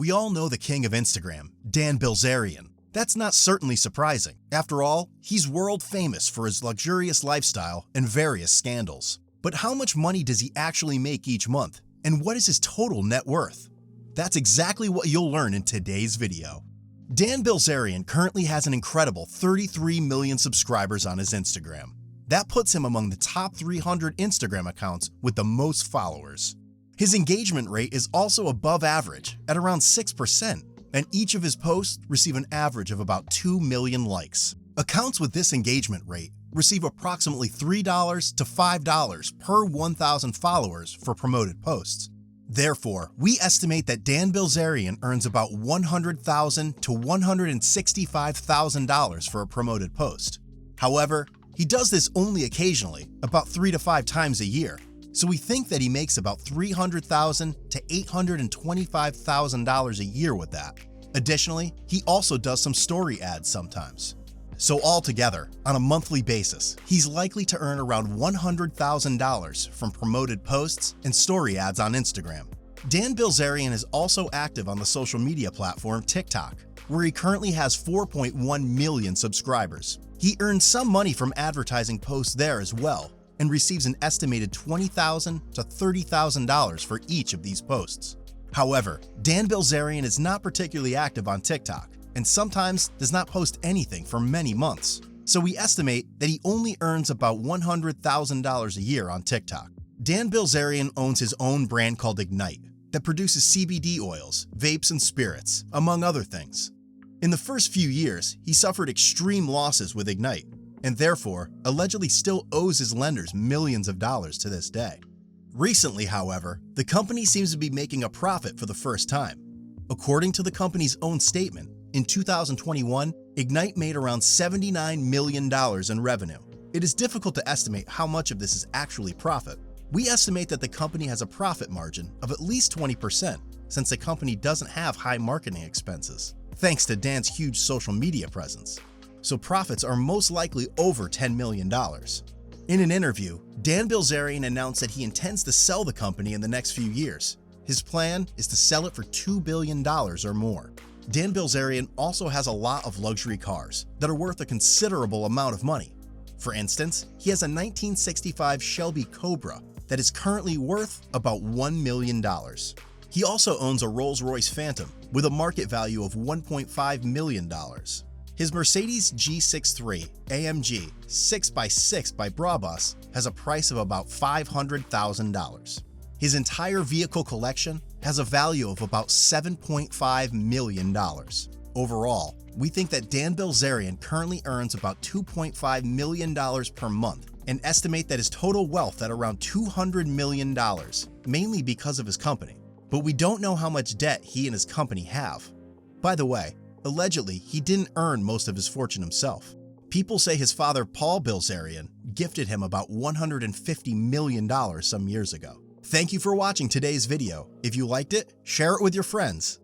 We all know the king of Instagram, Dan Bilzerian. That's not certainly surprising. After all, he's world famous for his luxurious lifestyle and various scandals. But how much money does he actually make each month? And what is his total net worth? That's exactly what you'll learn in today's video. Dan Bilzerian currently has an incredible 33 million subscribers on his Instagram. That puts him among the top 300 Instagram accounts with the most followers. His engagement rate is also above average at around 6%, and each of his posts receive an average of about 2 million likes. Accounts with this engagement rate receive approximately $3 to $5 per 1,000 followers for promoted posts. Therefore, we estimate that Dan Bilzerian earns about $100,000 to $165,000 for a promoted post. However, he does this only occasionally, about 3 to 5 times a year, so we think that he makes about $300,000 to $825,000 a year with that. Additionally, he also does some story ads sometimes. So altogether, on a monthly basis, he's likely to earn around $100,000 from promoted posts and story ads on Instagram. Dan Bilzerian is also active on the social media platform TikTok, where he currently has 4.1 million subscribers. He earns some money from advertising posts there as well, and receives an estimated $20,000 to $30,000 for each of these posts. However, Dan Bilzerian is not particularly active on TikTok, and sometimes does not post anything for many months. So we estimate that he only earns about $100,000 a year on TikTok. Dan Bilzerian owns his own brand called Ignite that produces CBD oils, vapes, and spirits, among other things. In the first few years, he suffered extreme losses with Ignite, and therefore allegedly still owes his lenders millions of dollars to this day. Recently, however, the company seems to be making a profit for the first time. According to the company's own statement, in 2021, Ignite made around $79 million in revenue. It is difficult to estimate how much of this is actually profit. We estimate that the company has a profit margin of at least 20%, since the company doesn't have high marketing expenses, thanks to Dan's huge social media presence. So profits are most likely over $10 million. In an interview, Dan Bilzerian announced that he intends to sell the company in the next few years. His plan is to sell it for $2 billion or more. Dan Bilzerian also has a lot of luxury cars that are worth a considerable amount of money. For instance, he has a 1965 Shelby Cobra that is currently worth about $1 million. He also owns a Rolls-Royce Phantom with a market value of $1.5 million. His Mercedes G63 AMG 6x6 by Brabus has a price of about $500,000. His entire vehicle collection has a value of about $7.5 million. Overall, we think that Dan Bilzerian currently earns about $2.5 million per month and estimate that his total wealth at around $200 million, mainly because of his company. But we don't know how much debt he and his company have. By the way, allegedly, he didn't earn most of his fortune himself. People say his father, Paul Bilzerian, gifted him about $150 million some years ago. Thank you for watching today's video. If you liked it, share it with your friends.